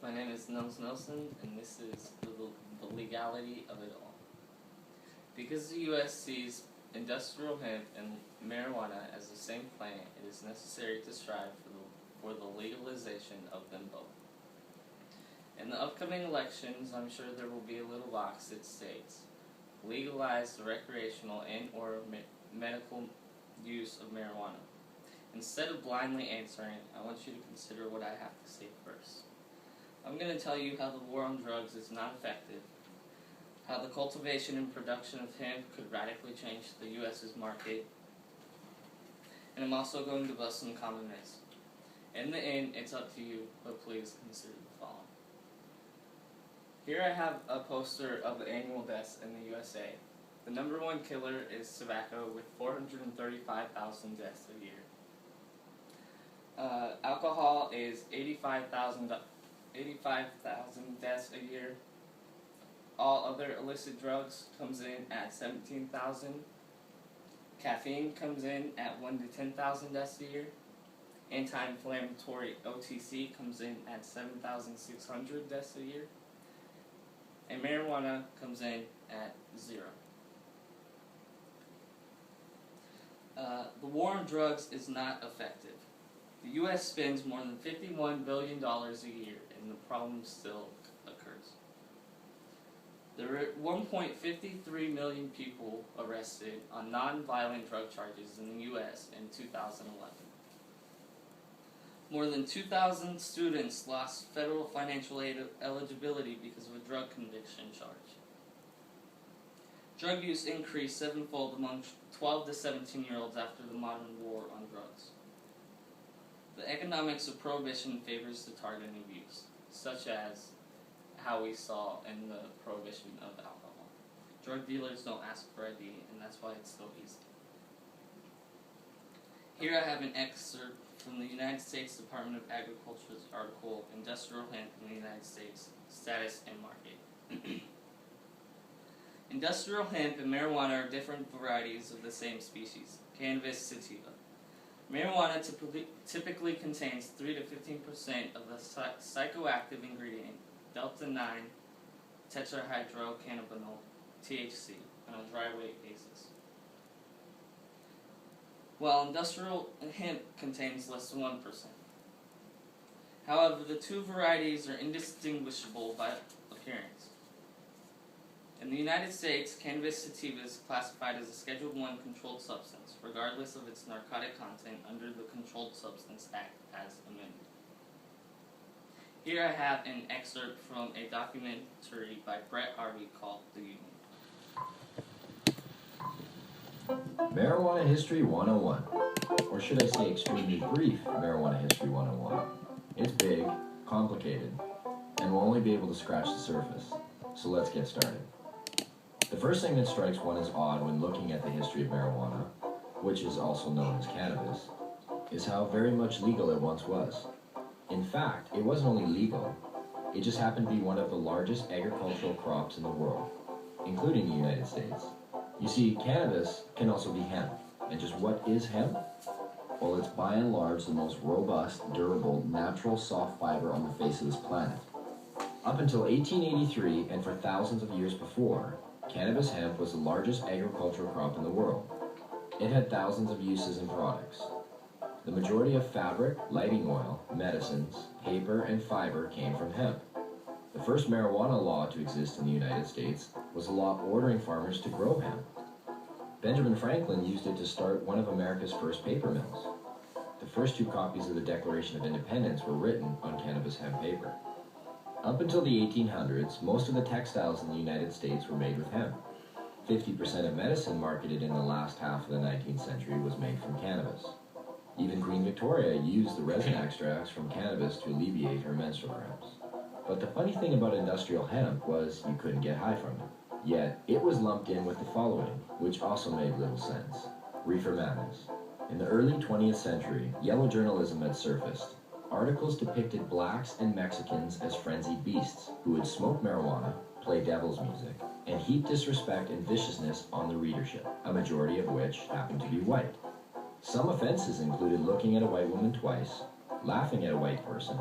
My name is Nels Nelson, and this is the legality of it all. Because the U.S. sees industrial hemp and marijuana as the same plant, it is necessary to strive for the legalization of them both. In the upcoming elections, I'm sure there will be a little box that states, legalize the recreational and or medical use of marijuana. Instead of blindly answering, I want you to consider what I have to say first. I'm going to tell you how the war on drugs is not effective, how the cultivation and production of hemp could radically change the U.S.'s market, and I'm also going to bust some common myths. In the end, it's up to you, but please consider the following. Here I have a poster of the annual deaths in the USA. The number one killer is tobacco with 435,000 deaths a year. Alcohol is 85,000 deaths a year. All other illicit drugs comes in at 17,000. Caffeine comes in at 1 to 10,000 deaths a year. Anti-inflammatory OTC comes in at 7,600 deaths a year. And marijuana comes in at 0. The war on drugs is not effective. The U.S. spends more than $51 billion a year, and the problem still occurs. There were 1.53 million people arrested on non-violent drug charges in the U.S. in 2011. More than 2,000 students lost federal financial aid eligibility because of a drug conviction charge. Drug use increased sevenfold among 12 to 17-year-olds after the modern war on drugs. The economics of prohibition favors the targeting of use, such as how we saw in the prohibition of alcohol. Drug dealers don't ask for ID, and that's why it's so easy. Here I have an excerpt from the United States Department of Agriculture's article, Industrial Hemp in the United States, Status and Market. Industrial hemp and marijuana are different varieties of the same species, Cannabis sativa. Marijuana typically contains 3 to 15% of the psychoactive ingredient, delta-9 tetrahydrocannabinol, THC, on a dry weight basis, while industrial hemp contains less than 1%. However, the two varieties are indistinguishable by appearance. In the United States, cannabis sativa is classified as a Schedule I controlled substance, regardless of its narcotic content under the Controlled Substance Act as amended. Here I have an excerpt from a documentary by Brett Harvey called The Union. Marijuana History 101, or should I say extremely brief Marijuana History 101. It's big, complicated, and we'll only be able to scratch the surface, so let's get started. The first thing that strikes one as odd when looking at the history of marijuana, which is also known as cannabis, is how very much legal it once was. In fact, it wasn't only legal, it just happened to be one of the largest agricultural crops in the world, including the United States. You see, cannabis can also be hemp. And just what is hemp? Well, it's by and large the most robust, durable, natural soft fiber on the face of this planet. Up until 1883, and for thousands of years before, cannabis hemp was the largest agricultural crop in the world. It had thousands of uses and products. The majority of fabric, lighting oil, medicines, paper, and fiber came from hemp. The first marijuana law to exist in the United States was a law ordering farmers to grow hemp. Benjamin Franklin used it to start one of America's first paper mills. The first two copies of the Declaration of Independence were written on cannabis hemp paper. Up until the 1800s, most of the textiles in the United States were made with hemp. 50% of medicine marketed in the last half of the 19th century was made from cannabis. Even Queen Victoria used the resin extracts from cannabis to alleviate her menstrual cramps. But the funny thing about industrial hemp was you couldn't get high from it. Yet, it was lumped in with the following, which also made little sense. Reefer madness. In the early 20th century, yellow journalism had surfaced. Articles depicted blacks and Mexicans as frenzied beasts who would smoke marijuana, play devil's music, and heap disrespect and viciousness on the readership, a majority of which happened to be white. Some offenses included looking at a white woman twice, laughing at a white person,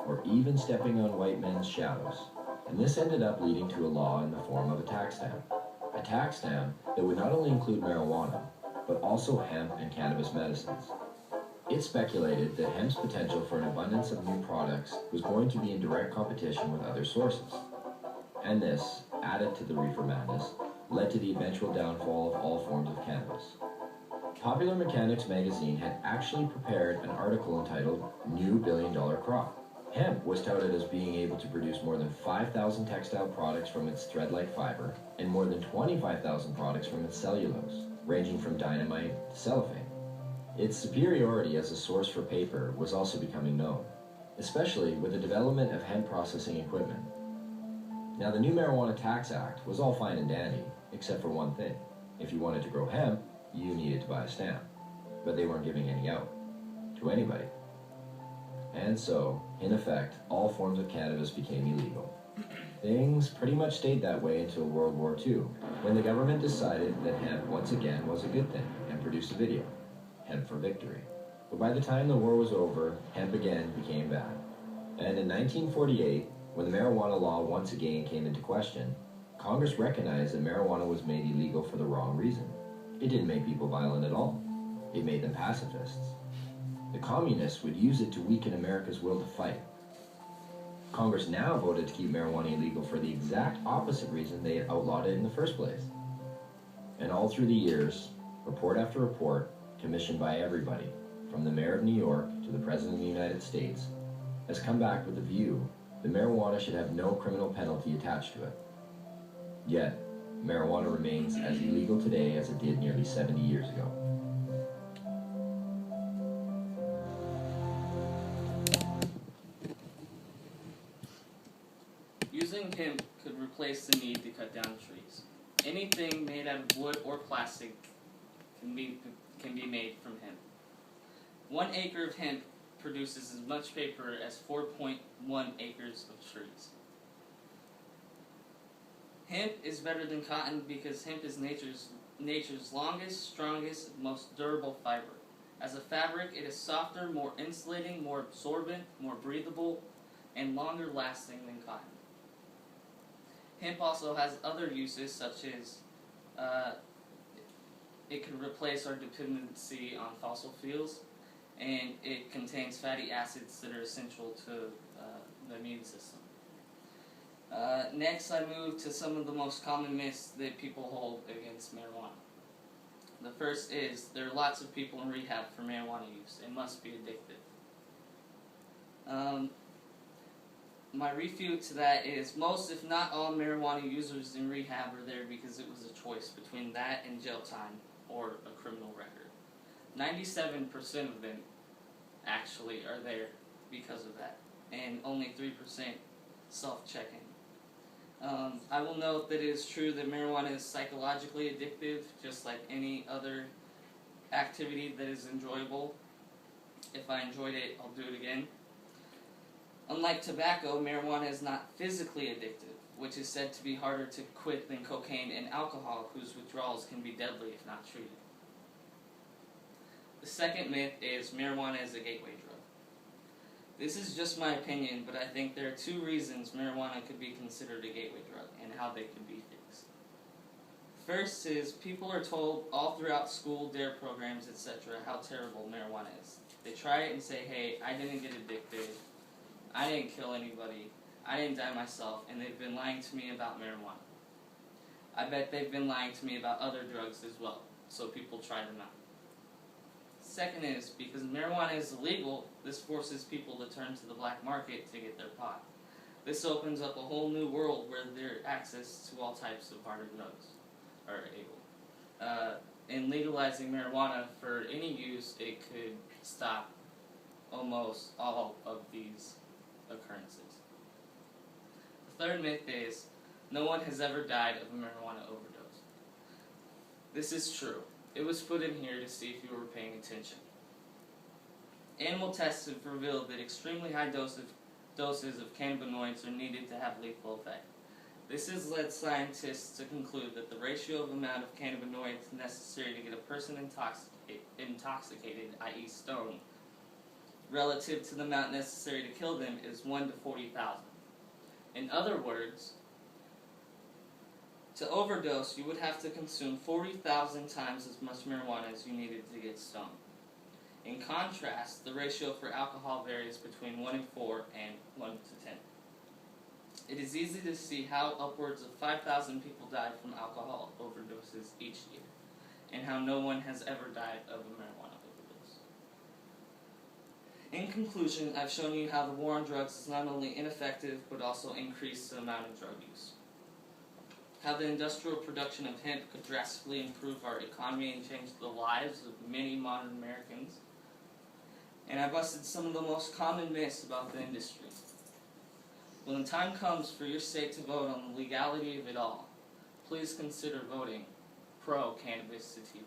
or even stepping on white men's shadows. And this ended up leading to a law in the form of a tax stamp. A tax stamp that would not only include marijuana, but also hemp and cannabis medicines. It speculated that hemp's potential for an abundance of new products was going to be in direct competition with other sources. And this, added to the reefer madness, led to the eventual downfall of all forms of cannabis. Popular Mechanics magazine had actually prepared an article entitled New Billion-Dollar Crop. Hemp was touted as being able to produce more than 5,000 textile products from its thread-like fiber and more than 25,000 products from its cellulose, ranging from dynamite to cellophane. Its superiority as a source for paper was also becoming known, especially with the development of hemp processing equipment. Now, the new Marijuana Tax Act was all fine and dandy, except for one thing. If you wanted to grow hemp, you needed to buy a stamp, but they weren't giving any out to anybody. And so, in effect, all forms of cannabis became illegal. Things pretty much stayed that way until World War II, when the government decided that hemp once again was a good thing and produced a video, Hemp for Victory. But by the time the war was over, hemp again became bad. And in 1948, when the marijuana law once again came into question, Congress recognized that marijuana was made illegal for the wrong reason. It didn't make people violent at all. It made them pacifists. The communists would use it to weaken America's will to fight. Congress now voted to keep marijuana illegal for the exact opposite reason they had outlawed it in the first place. And all through the years, report after report, commissioned by everybody, from the mayor of New York to the President of the United States, has come back with the view that marijuana should have no criminal penalty attached to it. Yet, marijuana remains as illegal today as it did nearly 70 years ago. Using hemp could replace the need to cut down trees. Anything made out of wood or plastic can be made from hemp. 1 acre of hemp produces as much paper as 4.1 acres of trees. Hemp is better than cotton because hemp is nature's longest, strongest, most durable fiber. As a fabric, it is softer, more insulating, more absorbent, more breathable, and longer lasting than cotton. Hemp also has other uses, such as it can replace our dependency on fossil fuels, and it contains fatty acids that are essential to the immune system. Next, I move to some of the most common myths that people hold against marijuana. The first is there are lots of people in rehab for marijuana use. It must be addictive. My refute to that is most, if not all, marijuana users in rehab are there because it was a choice between that and jail time or a criminal record. 97% of them actually are there because of that, and only 3% self-checking. I will note that it is true that marijuana is psychologically addictive, just like any other activity that is enjoyable. If I enjoyed it, I'll do it again. Unlike tobacco, marijuana is not physically addictive, which is said to be harder to quit than cocaine and alcohol, whose withdrawals can be deadly if not treated. The second myth is marijuana is a gateway drug. This is just my opinion, but I think there are 2 reasons marijuana could be considered a gateway drug and how they could be fixed. First is people are told all throughout school, DARE programs, etc. how terrible marijuana is. They try it and say, hey, I didn't get addicted, I didn't kill anybody, I didn't die myself, and they've been lying to me about marijuana. I bet they've been lying to me about other drugs as well, so people try them out. Second is, because marijuana is illegal, this forces people to turn to the black market to get their pot. This opens up a whole new world where their access to all types of harder drugs are able. In legalizing marijuana for any use, it could stop almost all of these occurrences. The third myth is, no one has ever died of a marijuana overdose. This is true. It was put in here to see if you were paying attention. Animal tests have revealed that extremely high doses of cannabinoids are needed to have lethal effect. This has led scientists to conclude that the ratio of amount of cannabinoids necessary to get a person intoxicated, i.e. stoned, relative to the amount necessary to kill them is 1 to 40,000. In other words, to overdose, you would have to consume 40,000 times as much marijuana as you needed to get stoned. In contrast, the ratio for alcohol varies between 1 in 4 and 1 to 10. It is easy to see how upwards of 5,000 people die from alcohol overdoses each year, and how no one has ever died of a marijuana overdose. In conclusion, I've shown you how the war on drugs is not only ineffective, but also increased the amount of drug use. How the industrial production of hemp could drastically improve our economy and change the lives of many modern Americans. And I busted some of the most common myths about the industry. When the time comes for your state to vote on the legality of it all, please consider voting pro-cannabis sativa.